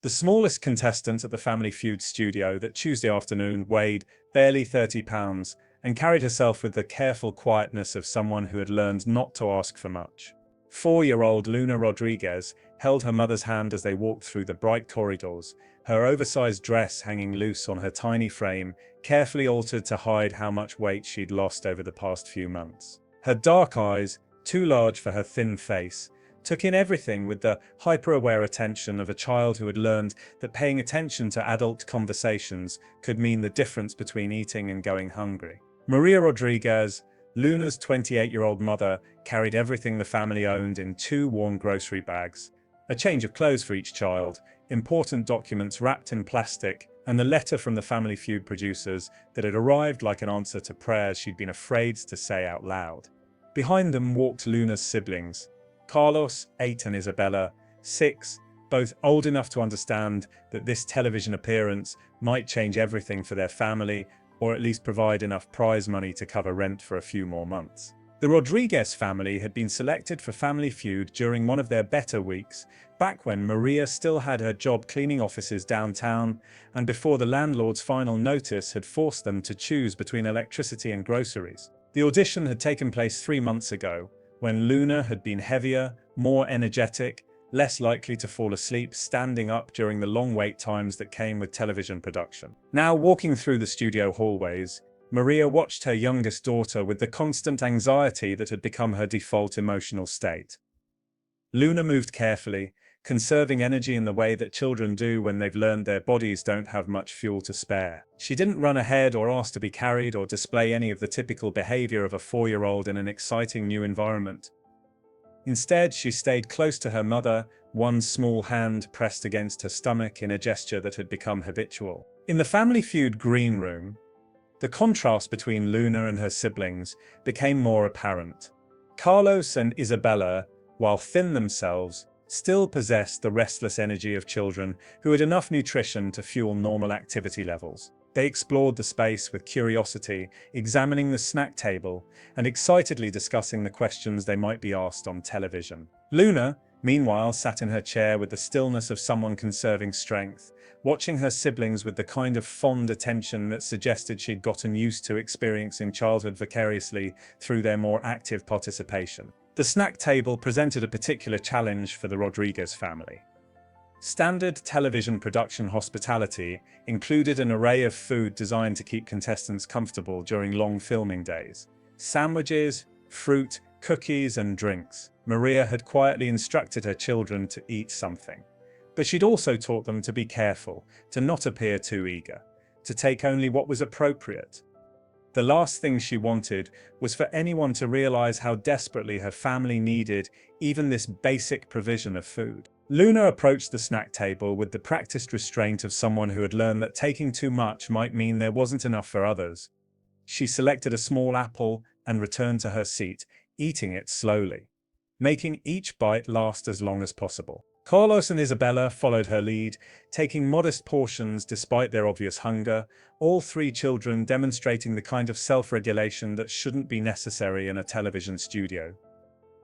The smallest contestant at the Family Feud studio that Tuesday afternoon weighed barely 30 pounds and carried herself with the careful quietness of someone who had learned not to ask for much. 4-year-old Luna Rodriguez held her mother's hand as they walked through the bright corridors, her oversized dress hanging loose on her tiny frame, carefully altered to hide how much weight she'd lost over the past few months. Her dark eyes, too large for her thin face, took in everything with the hyper-aware attention of a child who had learned that paying attention to adult conversations could mean the difference between eating and going hungry. Maria Rodriguez, Luna's 28-year-old mother, carried everything the family owned in 2 worn grocery bags, a change of clothes for each child, important documents wrapped in plastic, and the letter from the Family Feud producers that had arrived like an answer to prayers she'd been afraid to say out loud. Behind them walked Luna's siblings, Carlos, 8, and Isabella, 6, both old enough to understand that this television appearance might change everything for their family, or at least provide enough prize money to cover rent for a few more months. The Rodriguez family had been selected for Family Feud during one of their better weeks, back when Maria still had her job cleaning offices downtown, and before the landlord's final notice had forced them to choose between electricity and groceries. The audition had taken place 3 months ago, when Luna had been heavier, more energetic, less likely to fall asleep standing up during the long wait times that came with television production. Now walking through the studio hallways, Maria watched her youngest daughter with the constant anxiety that had become her default emotional state. Luna moved carefully, conserving energy in the way that children do when they've learned their bodies don't have much fuel to spare. She didn't run ahead or ask to be carried or display any of the typical behavior of a 4-year-old in an exciting new environment. Instead, she stayed close to her mother, one small hand pressed against her stomach in a gesture that had become habitual. In the Family Feud green room, the contrast between Luna and her siblings became more apparent. Carlos and Isabella, while thin themselves, still possessed the restless energy of children who had enough nutrition to fuel normal activity levels. They explored the space with curiosity, examining the snack table, and excitedly discussing the questions they might be asked on television. Luna, meanwhile, sat in her chair with the stillness of someone conserving strength, watching her siblings with the kind of fond attention that suggested she'd gotten used to experiencing childhood vicariously through their more active participation. The snack table presented a particular challenge for the Rodriguez family. Standard television production hospitality included an array of food designed to keep contestants comfortable during long filming days. Sandwiches, fruit, cookies, and drinks. Maria had quietly instructed her children to eat something. But she'd also taught them to be careful, to not appear too eager, to take only what was appropriate. The last thing she wanted was for anyone to realize how desperately her family needed even this basic provision of food. Luna approached the snack table with the practiced restraint of someone who had learned that taking too much might mean there wasn't enough for others. She selected a small apple and returned to her seat, eating it slowly, making each bite last as long as possible. Carlos and Isabella followed her lead, taking modest portions despite their obvious hunger, all 3 children demonstrating the kind of self-regulation that shouldn't be necessary in a television studio.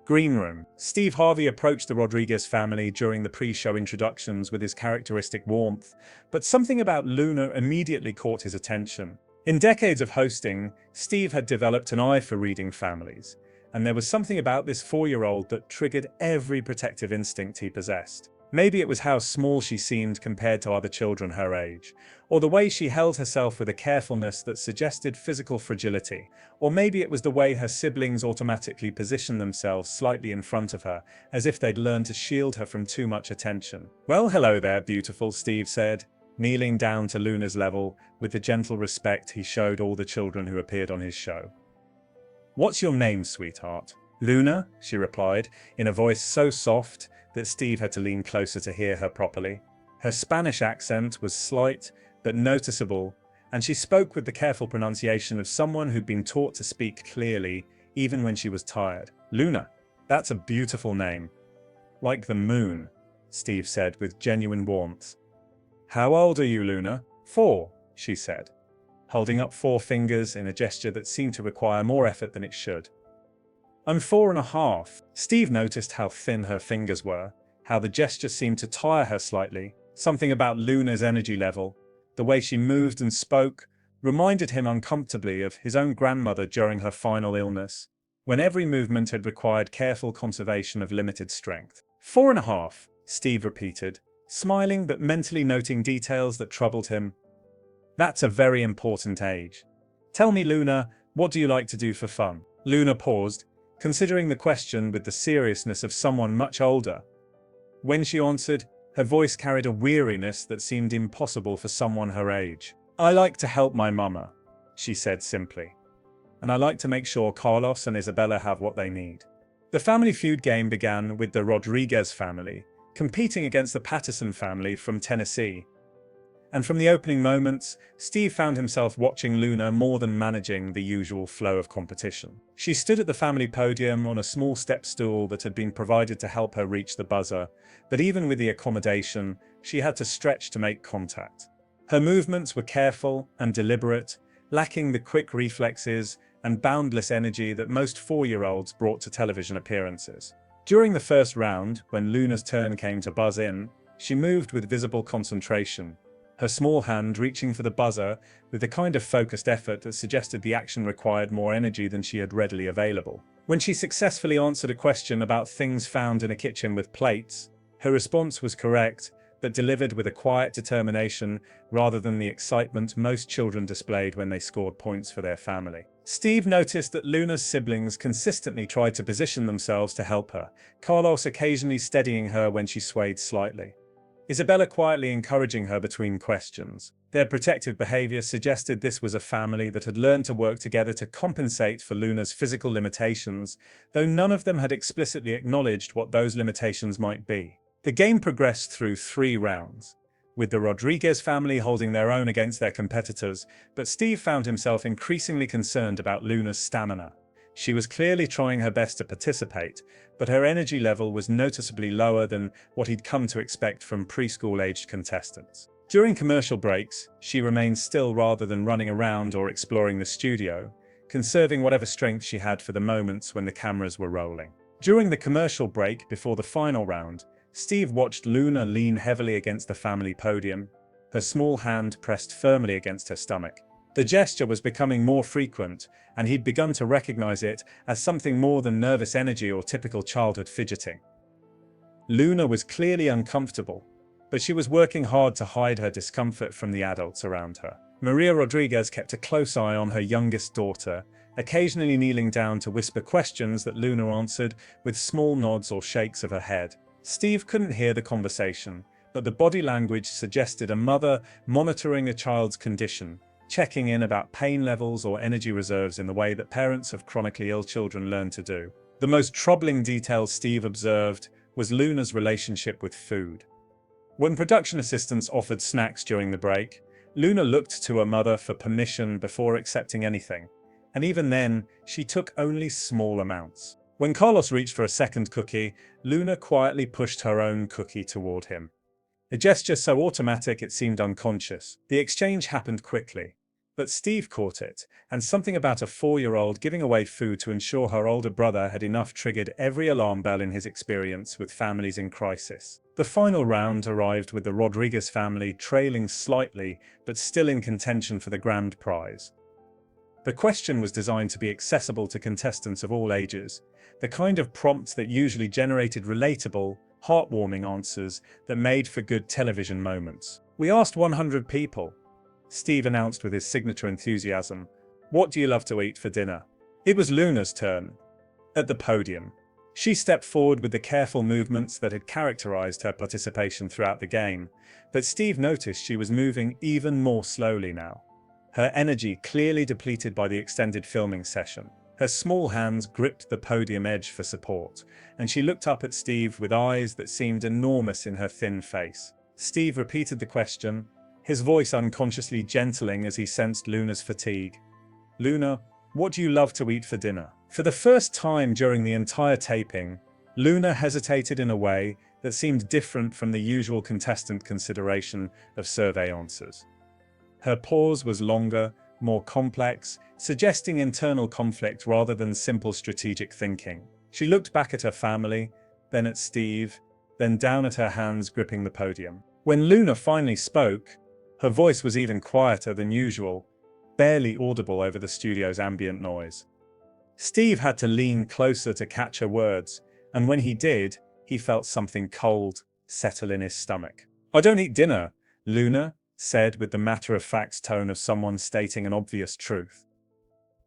Green room. Steve Harvey approached the Rodriguez family during the pre-show introductions with his characteristic warmth, but something about Luna immediately caught his attention. In decades of hosting, Steve had developed an eye for reading families, and there was something about this 4-year-old that triggered every protective instinct he possessed. Maybe it was how small she seemed compared to other children her age, or the way she held herself with a carefulness that suggested physical fragility, or maybe it was the way her siblings automatically positioned themselves slightly in front of her, as if they'd learned to shield her from too much attention. "Well, hello there, beautiful," Steve said, kneeling down to Luna's level with the gentle respect he showed all the children who appeared on his show. "What's your name, sweetheart?" "Luna," she replied, in a voice so soft that Steve had to lean closer to hear her properly. Her Spanish accent was slight but noticeable, and she spoke with the careful pronunciation of someone who'd been taught to speak clearly, even when she was tired. "Luna, that's a beautiful name. Like the moon," Steve said with genuine warmth. "How old are you, Luna?" "4," she said, holding up 4 fingers in a gesture that seemed to require more effort than it should. "I'm 4.5. Steve noticed how thin her fingers were, how the gesture seemed to tire her slightly. Something about Luna's energy level, the way she moved and spoke, reminded him uncomfortably of his own grandmother during her final illness, when every movement had required careful conservation of limited strength. 4.5, Steve repeated, smiling but mentally noting details that troubled him. That's a very important age. Tell me, Luna, what do you like to do for fun? Luna paused, considering the question with the seriousness of someone much older. When she answered, her voice carried a weariness that seemed impossible for someone her age. I like to help my mama, she said simply. And I like to make sure Carlos and Isabella have what they need. The Family Feud game began with the Rodriguez family competing against the Patterson family from Tennessee. And from the opening moments, Steve found himself watching Luna more than managing the usual flow of competition. She stood at the family podium on a small step stool that had been provided to help her reach the buzzer, but even with the accommodation, she had to stretch to make contact. Her movements were careful and deliberate, lacking the quick reflexes and boundless energy that most 4-year-olds brought to television appearances. During the first round, when Luna's turn came to buzz in, she moved with visible concentration, her small hand reaching for the buzzer with the kind of focused effort that suggested the action required more energy than she had readily available. When she successfully answered a question about things found in a kitchen with plates, her response was correct, but delivered with a quiet determination rather than the excitement most children displayed when they scored points for their family. Steve noticed that Luna's siblings consistently tried to position themselves to help her, Carlos occasionally steadying her when she swayed slightly, Isabella quietly encouraging her between questions. Their protective behavior suggested this was a family that had learned to work together to compensate for Luna's physical limitations, though none of them had explicitly acknowledged what those limitations might be. The game progressed through 3 rounds, with the Rodriguez family holding their own against their competitors, but Steve found himself increasingly concerned about Luna's stamina. She was clearly trying her best to participate, but her energy level was noticeably lower than what he'd come to expect from preschool-aged contestants. During commercial breaks, she remained still rather than running around or exploring the studio, conserving whatever strength she had for the moments when the cameras were rolling. During the commercial break before the final round, Steve watched Luna lean heavily against the family podium, her small hand pressed firmly against her stomach. The gesture was becoming more frequent, and he'd begun to recognize it as something more than nervous energy or typical childhood fidgeting. Luna was clearly uncomfortable, but she was working hard to hide her discomfort from the adults around her. Maria Rodriguez kept a close eye on her youngest daughter, occasionally kneeling down to whisper questions that Luna answered with small nods or shakes of her head. Steve couldn't hear the conversation, but the body language suggested a mother monitoring a child's condition, checking in about pain levels or energy reserves in the way that parents of chronically ill children learn to do. The most troubling detail Steve observed was Luna's relationship with food. When production assistants offered snacks during the break, Luna looked to her mother for permission before accepting anything, and even then, she took only small amounts. When Carlos reached for a second cookie, Luna quietly pushed her own cookie toward him. A gesture so automatic it seemed unconscious. The exchange happened quickly, but Steve caught it, and something about a 4-year-old giving away food to ensure her older brother had enough triggered every alarm bell in his experience with families in crisis. The final round arrived with the Rodriguez family trailing slightly, but still in contention for the grand prize. The question was designed to be accessible to contestants of all ages, the kind of prompt that usually generated relatable, heartwarming answers that made for good television moments. We asked 100 people, Steve announced with his signature enthusiasm, "What do you love to eat for dinner?" It was Luna's turn. At the podium, she stepped forward with the careful movements that had characterized her participation throughout the game, but Steve noticed she was moving even more slowly now, her energy clearly depleted by the extended filming session. Her small hands gripped the podium edge for support, and she looked up at Steve with eyes that seemed enormous in her thin face. Steve repeated the question, his voice unconsciously gentling as he sensed Luna's fatigue. "Luna, what do you love to eat for dinner?" For the first time during the entire taping, Luna hesitated in a way that seemed different from the usual contestant consideration of survey answers. Her pause was longer, more complex, suggesting internal conflict rather than simple strategic thinking. She looked back at her family, then at Steve, then down at her hands gripping the podium. When Luna finally spoke, her voice was even quieter than usual, barely audible over the studio's ambient noise. Steve had to lean closer to catch her words, and when he did, he felt something cold settle in his stomach. "I don't eat dinner," Luna said with the matter-of-fact tone of someone stating an obvious truth.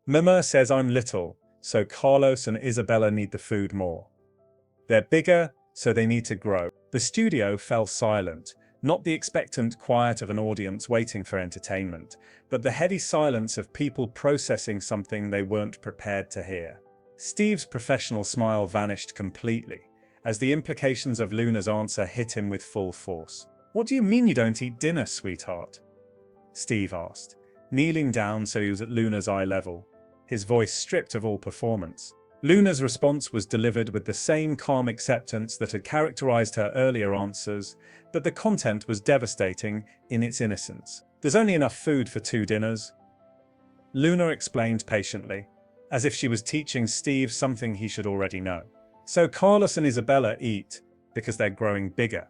"Mama says I'm little, so Carlos and Isabella need the food more. They're bigger, so they need to grow." The studio fell silent, not the expectant quiet of an audience waiting for entertainment, but the heavy silence of people processing something they weren't prepared to hear. Steve's professional smile vanished completely, as the implications of Luna's answer hit him with full force. "What do you mean you don't eat dinner, sweetheart?" Steve asked, kneeling down so he was at Luna's eye level, his voice stripped of all performance. Luna's response was delivered with the same calm acceptance that had characterized her earlier answers, but the content was devastating in its innocence. "There's only enough food for 2 dinners. Luna explained patiently, as if she was teaching Steve something he should already know. "So Carlos and Isabella eat because they're growing bigger.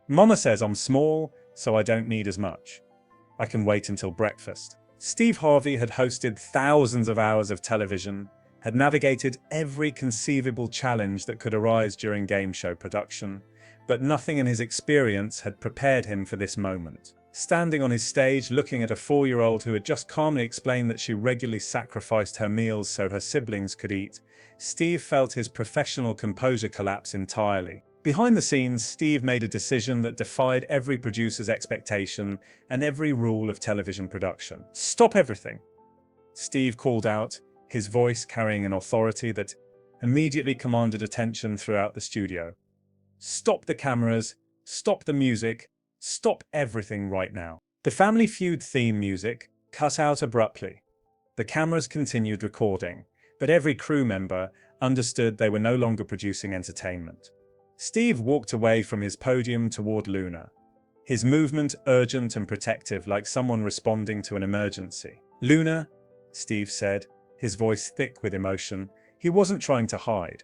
Mama says I'm small, so I don't need as much. I can wait until breakfast." Steve Harvey had hosted thousands of hours of television, had navigated every conceivable challenge that could arise during game show production, but nothing in his experience had prepared him for this moment. Standing on his stage looking at a 4-year-old who had just calmly explained that she regularly sacrificed her meals so her siblings could eat, Steve felt his professional composure collapse entirely. Behind the scenes, Steve made a decision that defied every producer's expectation and every rule of television production. "Stop everything!" Steve called out, his voice carrying an authority that immediately commanded attention throughout the studio. "Stop the cameras, stop the music, stop everything right now." The Family Feud theme music cut out abruptly. The cameras continued recording, but every crew member understood they were no longer producing entertainment. Steve walked away from his podium toward Luna, his movement urgent and protective like someone responding to an emergency. "Luna," Steve said, his voice thick with emotion. He wasn't trying to hide.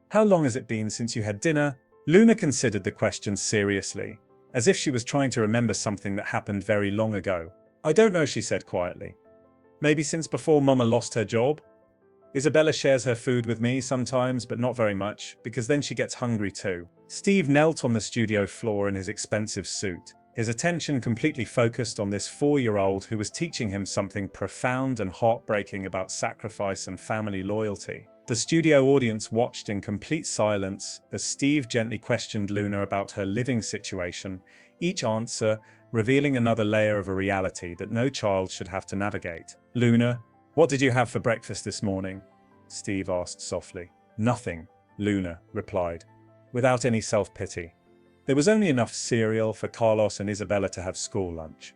"How long has it been since you had dinner?" Luna considered the question seriously, as if she was trying to remember something that happened very long ago. "I don't know," she said quietly. "Maybe since before Mama lost her job? Isabella shares her food with me sometimes, but not very much, because then she gets hungry too." Steve knelt on the studio floor in his expensive suit, his attention completely focused on this 4-year-old who was teaching him something profound and heartbreaking about sacrifice and family loyalty. The studio audience watched in complete silence as Steve gently questioned Luna about her living situation, each answer revealing another layer of a reality that no child should have to navigate. "Luna, what did you have for breakfast this morning?" Steve asked softly. "Nothing," Luna replied, without any self-pity. "There was only enough cereal for Carlos and Isabella to have school lunch.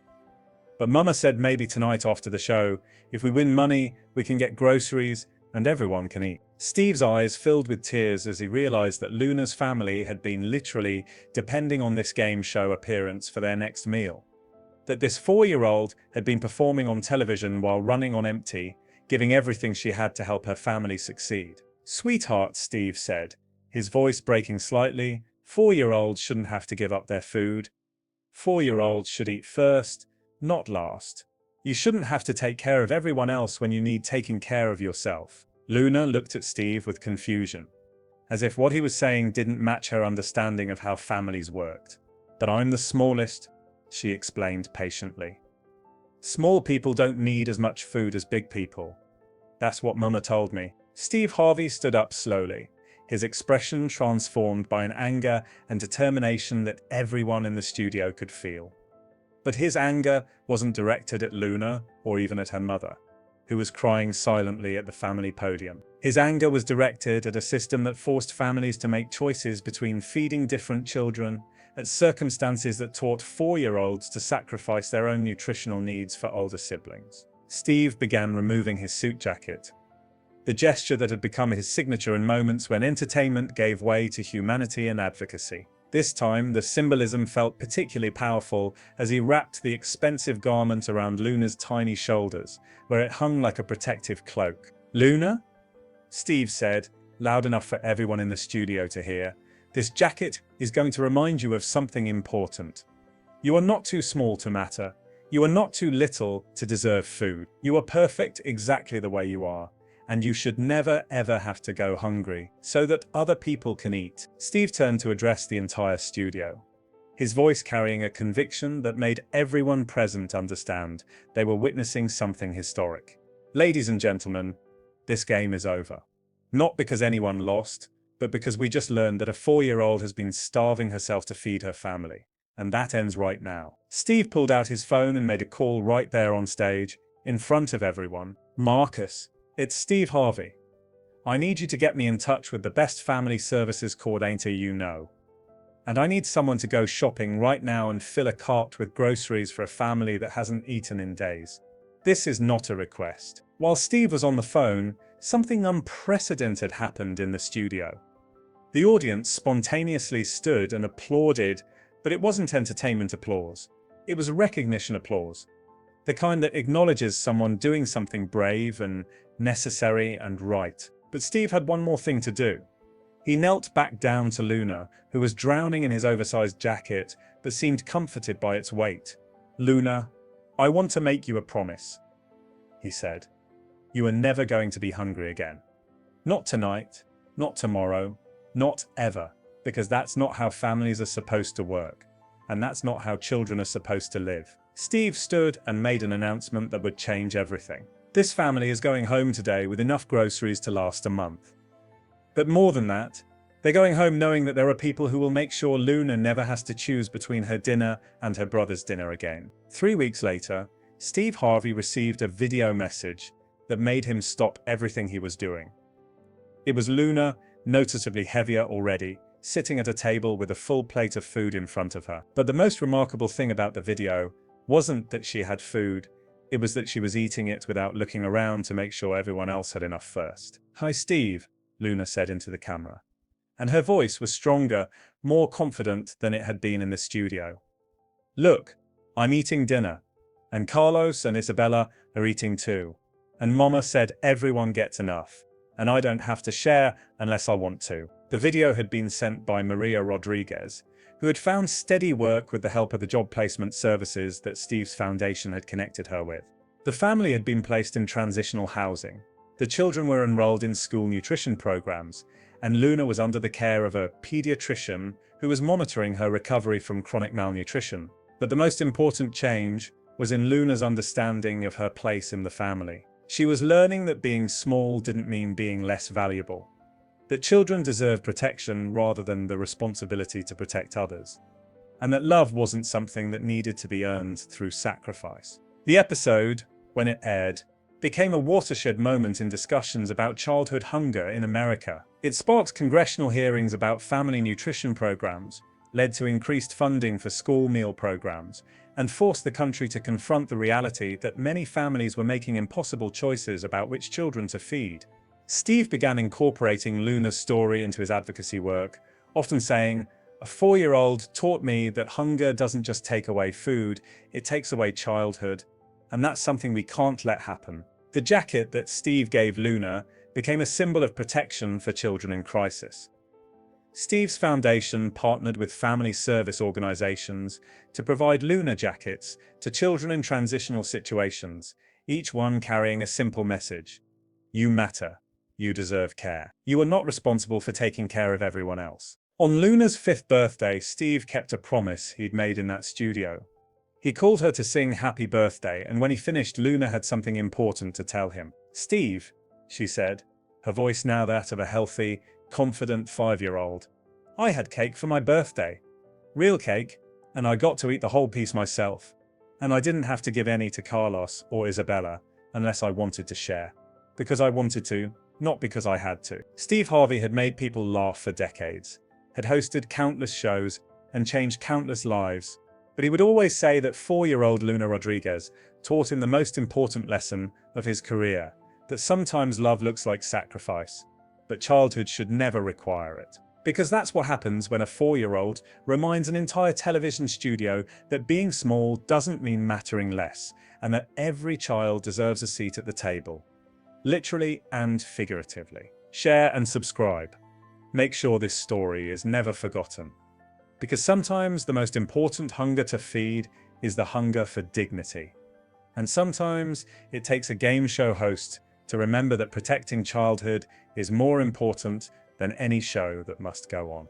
But Mama said maybe tonight after the show, if we win money, we can get groceries and everyone can eat." Steve's eyes filled with tears as he realized that Luna's family had been literally depending on this game show appearance for their next meal. That this 4-year-old had been performing on television while running on empty, giving everything she had to help her family succeed. "Sweetheart," Steve said, his voice breaking slightly, 4-year-olds shouldn't have to give up their food. 4-year-olds should eat first, not last. You shouldn't have to take care of everyone else when you need taking care of yourself." Luna looked at Steve with confusion, as if what he was saying didn't match her understanding of how families worked. "That I'm the smallest," she explained patiently. "Small people don't need as much food as big people. That's what Mama told me." Steve Harvey stood up slowly, his expression transformed by an anger and determination that everyone in the studio could feel. But his anger wasn't directed at Luna or even at her mother, who was crying silently at the family podium. His anger was directed at a system that forced families to make choices between feeding different children, at circumstances that taught 4-year-olds to sacrifice their own nutritional needs for older siblings. Steve began removing his suit jacket, the gesture that had become his signature in moments when entertainment gave way to humanity and advocacy. This time, the symbolism felt particularly powerful as he wrapped the expensive garment around Luna's tiny shoulders, where it hung like a protective cloak. "Luna?" Steve said, loud enough for everyone in the studio to hear. "This jacket is going to remind you of something important. You are not too small to matter. You are not too little to deserve food. You are perfect exactly the way you are, and you should never ever have to go hungry so that other people can eat. Steve turned to address the entire studio, his voice carrying a conviction that made everyone present understand they were witnessing something historic. Ladies and gentlemen, this game is over. Not because anyone lost, but because we just learned that a 4-year-old has been starving herself to feed her family. And that ends right now. Steve pulled out his phone and made a call right there on stage, in front of everyone. Marcus, it's Steve Harvey. I need you to get me in touch with the best family services coordinator you know. And I need someone to go shopping right now and fill a cart with groceries for a family that hasn't eaten in days. This is not a request. While Steve was on the phone, something unprecedented happened in the studio. The audience spontaneously stood and applauded, but it wasn't entertainment applause. It was recognition applause. The kind that acknowledges someone doing something brave and necessary and right. But Steve had one more thing to do. He knelt back down to Luna, who was drowning in his oversized jacket, but seemed comforted by its weight. "Luna, I want to make you a promise," he said. "You are never going to be hungry again. Not tonight, not tomorrow, not ever, because that's not how families are supposed to work, and that's not how children are supposed to live." Steve stood and made an announcement that would change everything. This family is going home today with enough groceries to last a month. But more than that, they're going home knowing that there are people who will make sure Luna never has to choose between her dinner and her brother's dinner again. 3 weeks later, Steve Harvey received a video message that made him stop everything he was doing. It was Luna, noticeably heavier already, sitting at a table with a full plate of food in front of her. But the most remarkable thing about the video wasn't that she had food, it was that she was eating it without looking around to make sure everyone else had enough first. "Hi, Steve," Luna said into the camera. And her voice was stronger, more confident than it had been in the studio. "Look, I'm eating dinner. And Carlos and Isabella are eating too. And Mama said everyone gets enough. And I don't have to share unless I want to." The video had been sent by Maria Rodriguez, who had found steady work with the help of the job placement services that Steve's foundation had connected her with. The family had been placed in transitional housing. The children were enrolled in school nutrition programs, and Luna was under the care of a pediatrician who was monitoring her recovery from chronic malnutrition. But the most important change was in Luna's understanding of her place in the family. She was learning that being small didn't mean being less valuable. That children deserve protection rather than the responsibility to protect others. And that love wasn't something that needed to be earned through sacrifice. The episode, when it aired, became a watershed moment in discussions about childhood hunger in America. It sparked congressional hearings about family nutrition programs, led to increased funding for school meal programs, and forced the country to confront the reality that many families were making impossible choices about which children to feed. Steve began incorporating Luna's story into his advocacy work, often saying, "A 4-year-old taught me that hunger doesn't just take away food, it takes away childhood, and that's something we can't let happen." The jacket that Steve gave Luna became a symbol of protection for children in crisis. Steve's foundation partnered with family service organizations to provide Luna jackets to children in transitional situations, each one carrying a simple message: "You matter. You deserve care. You are not responsible for taking care of everyone else." On Luna's 5th birthday, Steve kept a promise he'd made in that studio. He called her to sing Happy Birthday, and when he finished, Luna had something important to tell him. "Steve," she said, her voice now that of a healthy, confident 5-year-old. "I had cake for my birthday. Real cake, and I got to eat the whole piece myself. And I didn't have to give any to Carlos or Isabella unless I wanted to share. Because I wanted to, not because I had to." Steve Harvey had made people laugh for decades, had hosted countless shows, and changed countless lives. But he would always say that 4-year-old Luna Rodriguez taught him the most important lesson of his career, that sometimes love looks like sacrifice, but childhood should never require it. Because that's what happens when a 4-year-old reminds an entire television studio that being small doesn't mean mattering less, and that every child deserves a seat at the table. Literally and figuratively. Share and subscribe. Make sure this story is never forgotten. Because sometimes the most important hunger to feed is the hunger for dignity. And sometimes it takes a game show host to remember that protecting childhood is more important than any show that must go on.